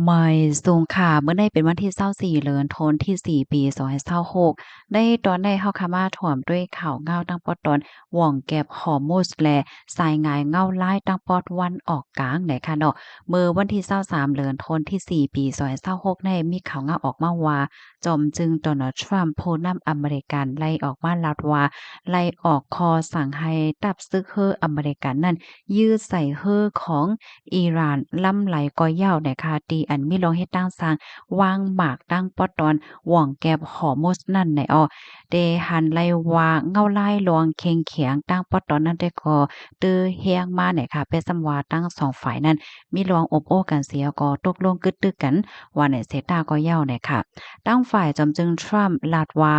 ไม่สูงค่ะเมื่อได้เป็นวันที่24เดือนธันวาคมที่4ปี2026ได้ตอนได้เฮาคามาถ่วมด้วยข่าวเงาตั้งปอดตอนหว่องแก็บฮอร์โมสและสายงายเงาลายตั้งปอดวันออกกลางไหนค่ะเนาะเมื่อวันที่23เดือนธันวาคมที่4ปี2026ได้มีข่าวเงาออกมาว่าจอมจึงโดนัลด์ทรัมป์ผู้นำอเมริกันไล่ออกมาลัดว่าไล่ออกคอสั่งให้ตับซึกเฮออเมริกันนั้นยื้อใส่เฮอของอิหร่านล่ำไหลก่อยาวนะคะตีอันมีลองเฮ็ดตั้งสร้างวางหมากตั้งปอตอนหว่องแก็บหอโมสนั่นในเดหันไลว่าเงาลายลวงเค็งเขียงตั้งปอตอนนั้นได้ก็ตื้อเฮียงมาเนี่ยค่ะเป็นสำว่าตั้ง2ฝ่ายนั้นมีลองอบโอ้กันเสียก็ตกลงกึดตึกกันว่าในเซตาก็ยาวเนี่ยค่ะตั้งฝ่ายจอมจึงทรัมป์ลาดว่า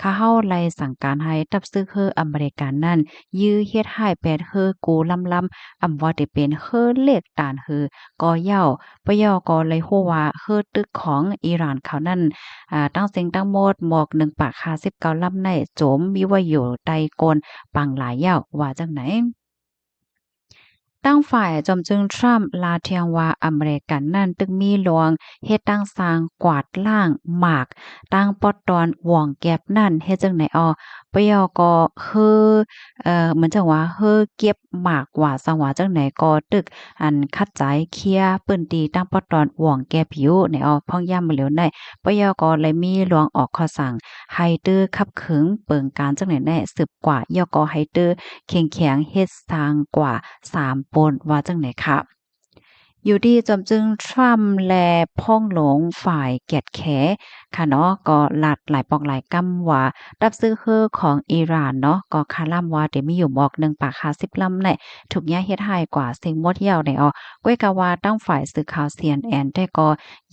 ข้าเฮาไล่สั่งการให้ตับซึกเฮออเมริกันนั้นยื้อเฮ็ดให้แปดเฮอกูลำๆ ว่าได้เป็นเฮ่อเล็กตานฮือกอเหย้าปะย่อก็เลยฮู้ว่าเฮ่อตึกของอิหร่านเขานั้นตั้งเสียงตั้งหมดหมอก1ปาก59ลำในโจมมีไว้อยู่ใต้โกนปังหลายเหย้าว่าจังไหน ตั้งฝ่ายจอมจึงทรัมป์ลาเทียงว่าอเมริกันนั่นตึกมีหลวงเฮ็ดตั้งสร้างกวาดล่างหมากตั้งปอดตอนหว่องแก็บนั่นเฮ็ดจังไหนปยก็คือเหมือนจังว่าเก็บหมากว่าสังว่าจังไหนก็ตึกอันคัดใจเคลียร์ปื้นตีตั้งปอดตอนหว่องแก็บอยู่ในพ่องย่ำมาเหลียวในปยก็เลยมีหลวงออกข้อสั่งให้ตื้อคับขึงเปิงการจังไหนแน่สืบกว่ายก็ให้ตื้อเข็งแข็งเฮ็ดสร้างกว่า3ปนว่าจังไหนค่ะอยู่ดีจอมจึงทรัมป์และพ่องหลงฝ่ายแกดแขค่ะเนาะก็หลัดหลายปอกหลายกำว่ารับซื้อเคือของอิหร่านเนาะก็คาล่ำว่าเดี๋ยวมีอยู่บอก1ปาก50ลำแหละถูกแย่เฮ็ดให้กว่าเซ็งหมดยาวในก้วยกะว่าตั้งฝ่ายสื่อข่าว CNN ได้ก็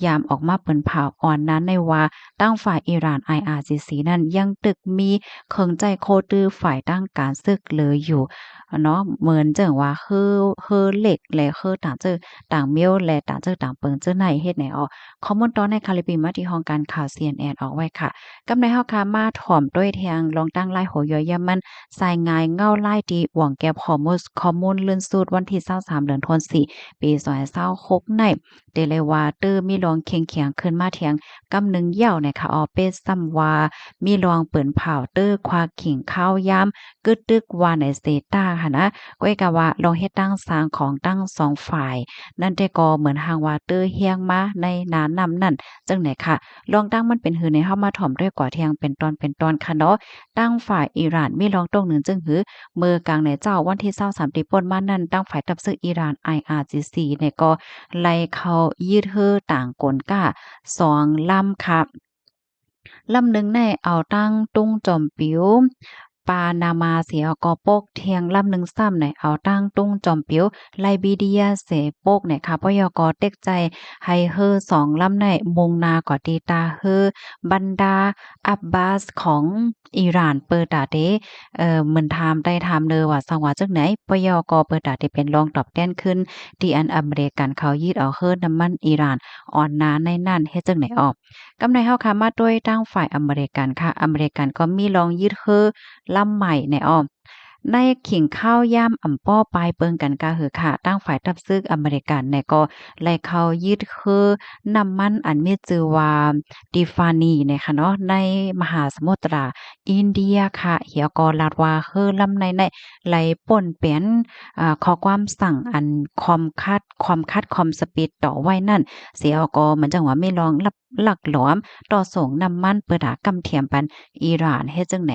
ยามออกมาเปิ้นผ่าอ่อนนั้นในว่าตั้งฝ่ายอิหร่าน IRGC นั้นยังตึกมีเคิงใจโคตื้อฝ่ายตั้งการศึกเลยอยู่เนาะเหมือนจังว่าคือเหล็กและคือต่างเจอต่างเมียวและต่างเจอต่างเปิงเจอในเฮ็ดไหนข้อมูลตอนในคาลิปมาที่ห้องการข่าว CNN ออกไว้ค่ะกำในเฮาค่ะมาถ่อมด้วยแทงลองตั้งลายโหยอยามันสายงายเงาลายดีหว่องแก็บข้อมูลลื่นสุดวันที่23เดือนธันวาคมปี2026ในเดเลยว่าตื้อมีรองเคียงเคียงขึ้นมาเถียงกำหนึ่งเหย้าเนี่ยค่ะเปซ้ำว่ามีรองเปิ้นเผาเตอร์ควาขิงข้าวยามกึดตึกว่าในสเตตาค่ะนะก้อยกะว่าลองเฮ็ดตั้งสร้างของตั้ง2ฝ่ายนั่นแต่ก็เหมือนหางว่าเตอร์เฮียงมาในนานำนั่นจังไหนค่ะลองตั้งมันเป็นหือในเฮามาถ่อมด้วยกว่าเที่ยงเป็นตอนค่ะเนาะตั้งฝ่ายอิหร่านมีรองตรงหนึ่งจึงหือมือกลางในเจ้าวันที่23ที่ป่นมานั่นตั้งฝ่ายทับซื้ออิหร่าน IRGC เนี่ยก็ไล่เข้ายืดเฮ้อต่างกลก้า2ลำค่ะ ลำหนึ่งในเอาตั้งตุ้งจอมปิ๋วปานามาเสียกอโปกเทียงลำหนึ่งซ้ำในเอาตั้งตุ้งจอมปิ๋วไลบีเดียเสโปกเนี่ยค่ะปยกเต็กใจให้เฮอ2ลำในมุงนากอตีตาเฮอบรรดาอับบาสของอิหร่านเปิดตาเดเหมือนถามได้ถามเลยว่าสังว่าจังไหนปยกเปิดตาเดเป็นรองตอบแต้นขึ้นที่อันอเมริกันเขายึดเอาเฮอน้ำมันอิหร่านอ่อนนาในนั่นเฮ็ดจังไหนออก กำในเฮาค่ะมาด้วยทางฝ่ายอเมริกันค่ะอเมริกันก็มีลองยืดเฮอลำใหม่ในในขิงข้าวย่ำอ่ำป้อปลายเปิงกันกะหือค่ะตั้งฝ่ายทับซึกอเมริกันในก็ไล่เขายืดเฮอน้ำมันอันมีชื่อว่าดิฟานีนะคะเนาะในมหาสมุทรอินเดียค่ะเหี่ยวก็ลาดว่าเฮอลำในไหลป่นเป็นข้อความสั่งอันคอมสปีดต่อไว้นั่น เสียก็เหมือนจังว่าไม่ลองลับหลักหลอมต่อส่งน้ำมันเปิดหากำเทียมปันอิหร่านเฮ็ดจังไหน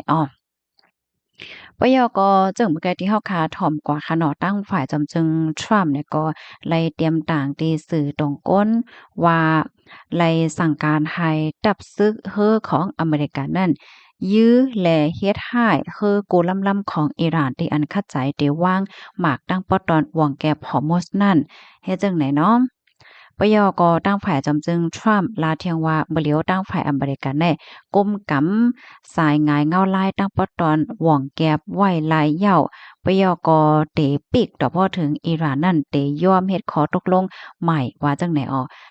ปยก็จึงเมื่อกี้ที่เฮาคาถ่อมกว่าค่ะเนาะตั้งฝ่ายจำจึงทรัมป์เนี่ยก็ไล่เตรียมต่างที่สื่อตรงก้นว่าไล่สั่งการให้ดับซึกเฮอของอเมริกานั่นยื้อแลเฮ็ดให้เฮอโกล้ำๆของอิหร่านที่อันคัดใจได้วางหมากตั้งปอตอนหว่องแก็บฮอร์โมสนั่นเฮ็ดจังไหนเนาะ ปยก็ตั้งฝ่ายจำจึงทรัมป์ลาเทียงว่าบ่เหลียวตั้งฝ่ายอเมริกันแน่ก้มกำสายงายเงาลายตั้งปอตอนหว่องแก็บไว้ลายเหย้าปยก็เตปิกต่อพอถึงอิหร่านนั่นเตยอมเฮ็ดขอตกลงใหม่ว่าจังไหน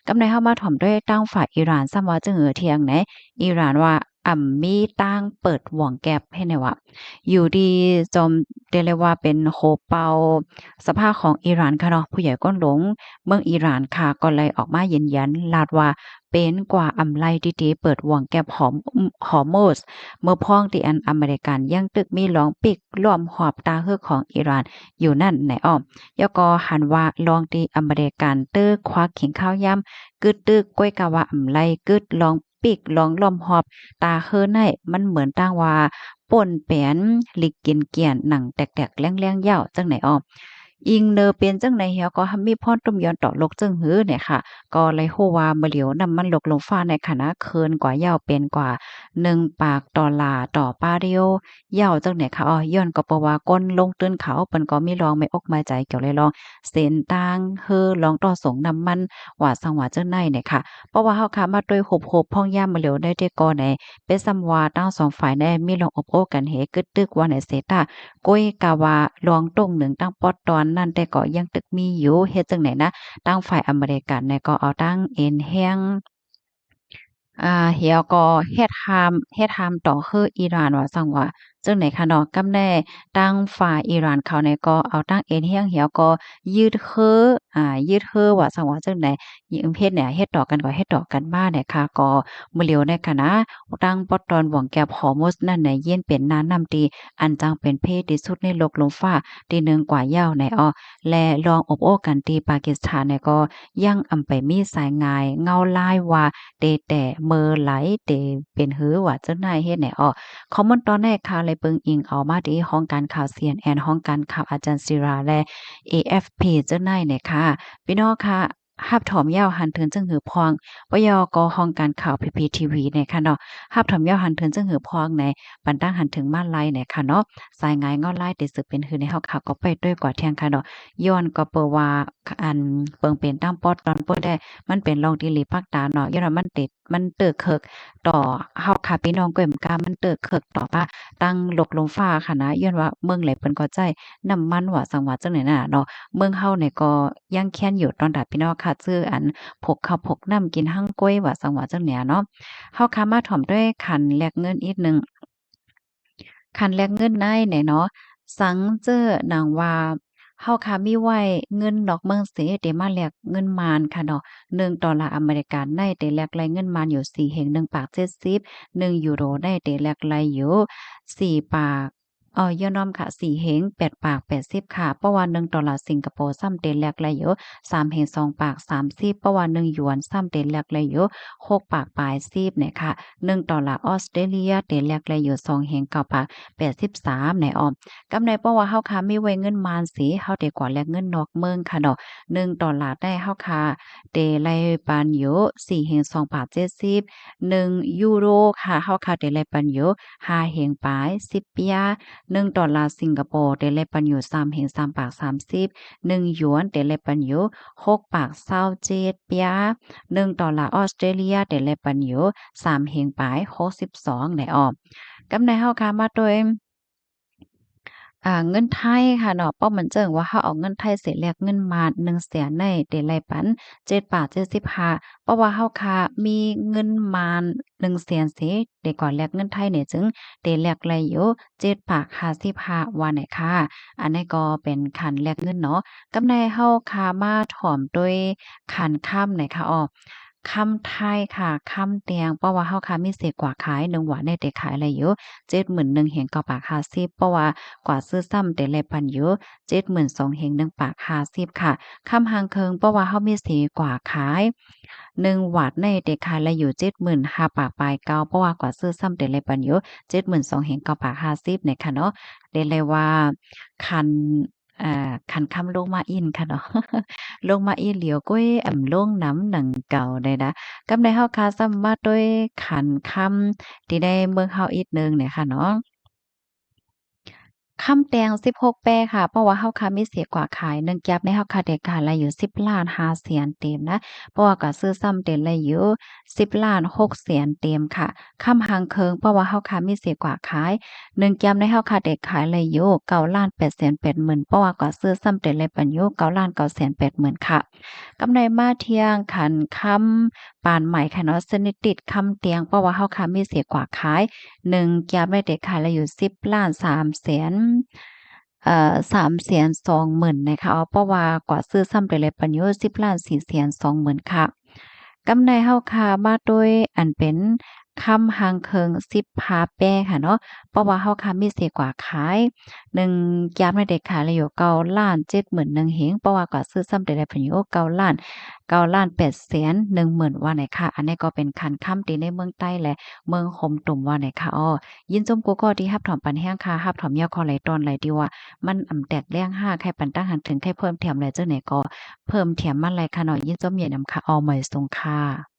กำในเฮามาถ่อมด้วยตั้งฝ่ายอิหร่านซ้ำว่าจังเหือเทียงไหนอิหร่านว่า มีตั้งเปิดหว่องแก็บให้แน่ว่าอยู่ดีจอมได้เรียกว่าเป็นโฮเปาสภาพของอิหร่านค่ะเนาะผู้ใหญ่ก้นหลงเมืองอิหร่านค่ะก็เลยออกมายืนยันลาดว่าเป็นกว่าอำไลดีๆเปิดหว่องแก็บฮอร์โมสเมื่อพ้องที่อันอเมริกันยังตึกมีหลองปิกล้อมหอบตาเฮือกของอิหร่านอยู่นั่นไหนอ้อมยก็หันว่าลองที่อเมริกันเตื้อควักขิงข้าวย่ำกึดตึกก้วยกะว่าอำไลกึดลองปิกลองล้อมหอบตาเฮือในมันเหมือนตั้งว่าป่นแปนหลีกกินเกียนหนังแตกๆแล้งๆยาวจังไหนอ้ออิงเนอเป็นจังไหนเหี่ยวก็มีพรตุ่มย้อนต่อโลกจึงหือเนี่ยค่ะก็เลยฮู้ว่าเมื่อเหลียวนำมันลกลงฟ้าในคณะเคินกว่ายาวเป็นกว่า1ปากต่อลาต่อปาเดียวยาวจังไหนค่ะอ้อย้อนก็เพราะว่าก้นลงตื้นเขาเปิ้นก็มีลองไม่อกไม่ใจเกี่ยวเลยลองเส้นทางเฮือลองต่อสงน้ำมันว่าสังว่าจังไหนเนี่ยค่ะเพราะว่าเฮาค่ะมาด้วยหบๆพ่องย่ามเมื่อเหลียวได้ที่ก่อไหนเป็นซ้ำว่าทั้ง2ฝ่ายได้มีลองอบโอ้กันเฮกึดตึกว่าไหนเสตา ก้อยกะว่าลองตรงหนึ่งตั้งปอดตอนนั้นแต่ก็ยังตึกมีอยู่เฮ็ดจังไหนนะตั้งฝ่ายอเมริกันเนี่ยก็เอาตั้งเอ็นแห้ง เฮียก็เฮ็ดฮามต่อคืออิหร่านว่าซั้งว่าจั่งใดคะเนาะกำแน่ตั้งฝ่ายอิหร่านเขาเนี่ยก็เอาตั้งเอ็นเฮียงเหี่ยวก็ยืดคือยืดคือว่าซั้งว่าจั่งใดยิงเฮ็ดเนี่ยเฮ็ดต่อกันก็เฮ็ดต่อกันมาเนี่ยค่ะก็มื้อเหลียวเนี่ยค่ะนะตั้งปอตอนหว่องแก้บฮอร์โมสนั่นน่ะเย็นเป็นน้านำที่อันจังเป็นเพศที่สุดในโลกลมฟ้าที่หนึ่งกว่ายาวในอ้อและลองอบโอ้กันที่ปากีสถานเนี่ยก็ยังอำไปมีสายงายเงาลายว่า เตแต่เมอไหลเตเป็นหือว่าเจ้านายเฮ็ดแหน่อ้อคอมเมนต์ตอนแรกข่าวเลยเบิ่งอิงเอามาที่ห้องการข่าว CNN ห้องการข่าวอาจารย์ศิราและ AFP เจ้านายเนี่ยค่ะพี่น้องค่ะภาพถอมยาวหันเถินจึงหือพองวยกห้องการข่าว PPTV เนี่ยค่ะเนาะภาพถอมยาวหันเถินจึงหือพองในปันตั้งหันถึงมาไลเนี่ยค่ะเนาะสายงายเงาไล่ติดสึกเป็นหือในเฮาค่ะก็ไปด้วยกว่าเที่ยงค่ะเนาะย้อนก็เปิ่ว่าอันเปิงเป็นตั้งปอดตอนเปิ้นได้ มันเป็นรองที่หลีภาคตาเนาะย้อนว่ามันติดมันเติกเคิกต่อเฮาค่ะพี่น้องก้อยเหมือนกันมันเติกเคิกต่อว่าตั้งลกลมฟ้าค่ะนะย้อนว่าเมืองไหนเพิ่นก็ใจน้ำมันว่าสังว่าจังไหนน่ะเนาะเมืองเฮาเนี่ยก็ยังแค้นอยู่ตอนดับพี่น้องค่ะซื้ออันพกข้าวพกน้ำกินหั่งก้อยว่าสังว่าจังเนี่ยเนาะเฮาค่ะมาถ่อมด้วยขันแลกเงินอีกหนึ่ง คันแลกเงินในเนี่ยเนาะสังเจ้อนางว่าเฮาค่ะมีไว้เงินดอกเมืองเสได้มาแลกเงินมานค่ะเนาะ$1อเมริกันได้ได้แลกไลเงินมานอยู่4แห่ง1ปาก70 1ยูโรได้ได้แลกไลอยู่4ปากย่อน้อมค่ะ4เฮง8ปาก80ค่ะเพราะว่า$1สิงคโปร์ซ้ำได้แลกไลอยู่3เฮง2ปาก30เพราะว่า1หยวนซ้ำได้แลกไลอยู่6ปากปลาย10เนี่ยค่ะ$1ออสเตรเลียได้แลกไลอยู่2เฮง9ปาก 83ในออมกำไรเพราะว่าเฮาค่ะมีไว้เงินมานสิเฮาได้กว่าแลกเงินนอกเมืองค่ะเนาะ$1ได้เฮาค่ะได้ไล่ปานอยู่4แฮ่ง2บาท70 1ยูโรค่ะเฮาค่ะได้ไล่ปันอยู่5แฮ่งปลาย10เปีย$1สิงคโปร์ได้ไล่ปันอยู่3แฮ่ง3บาท30 1หยวนได้ไล่ปันอยู่6บาท27เปีย$1ออสเตรเลียได้ไล่ปันอยู่3แฮ่งปลาย62ในออม กำในเฮาค่ะมาโดยเงินไทยค่ะเนาะเป้าเหมือนเจิงว่าเฮาเอาเงินไทยเสร็จแลกเงินมา100,000ในเดลัยปัน7.75เพราะว่าเฮาค่ะมีเงินมาน100,000เสได้ก่อนแลกเงินไทยเนี่ยจึงได้แลกไลอยู่7.55ว่าไหนค่ะอันนี้ก็เป็นคันแลกเงินเนาะกำในเฮาค่ะมาถ่อมด้วยคันค่ำไหนค่ะอ้อคำไทยค่ะคำเตียงเพราะว่าเฮาค่ะมีเสกกว่าขาย1หวานได้แต่ขายอะไรอยู่71,000เห็น9บาท50เพราะว่ากว่าซื้อซ้ำแต่แลปันอยู่72,000เห็น1บาท50ค่ะคำหางเคิงเพราะว่าเฮามีเสกว่าขาย1หวาดในแต่ขายละอยู่75,000บาทปลายเก้าเพราะว่ากว่าซื้อซ้ำแต่แลปันอยู่72,000เห็น9บาท50เนี่ยค่ะเนาะเรียกเลยว่าคันคันคำลงมาอินค่ะเนาะ ลงมาอีเหลียวก้อยลงน้ำหนังเก่าได้นะกำใดเฮาคาซ้ำมาด้วยขันคำที่ได้เมืองเฮาอีกหนึ่งเนี่ยค่ะเนาะ คำแตง16แปรค่ะเพราะว่าเฮาค่ะมีเสียกว่าขาย1แก๊บในเฮาค่ะได้ขายละอยู่10,500,000เต็มนะเพราะว่าก็ซื้อซ้ำเต็มละอยู่10,600,000เต็มค่ะคำหางเคิงเพราะว่าเฮาค่ะมีเสียกว่าขาย1แก๊บในเฮาค่ะได้ขายละอยู่9,880,000เพราะว่าก็ซื้อซ้ำเต็มเลยปันอยู่9,980,000ค่ะกำไรมาเที่ยงขันคำปานใหม่ค่ะเนาะสนิทติดคำเตียงเพราะว่าเฮาค่ะมีเสียกว่าขาย 1แก๊ปได้เด็กขายละอยู่10,320,000นะคะเพราะว่ากว่าซื้อซ้ำไปเลยปัญโย10,420,000ค่ะกำไรเฮาค่ะมาด้วยอันเป็นคำหางเคิง10ผาแป้ค่ะเนาะเพราะว่าเฮาค่ะมีสิกว่าขาย1แก๊ปได้เด็กขายละอยู่9,70,000เฮงเพราะว่าก็ซื้อซ้ำได้ปัญโย9,810,000ว่าไหนค่ะอันนี้ก็เป็นคันค่ำที่ในเมืองใต้และเมืองคมตุ่มว่าไหนค่ะอ้อ ยินจมกูก็ที่ฮับถอมปันแห้งค่ะฮับถอมยาคอไหลตอนไหลดีว่ามันแตกแรงห้าใครปันตั้งหันถึงใครเพิ่มเทียมไหลเจ้าไหนก็เพิ่มเทียมมันไหลค่ะเนาะยินจมเหยียดนำค่ะออใหม่ทรงค่ะ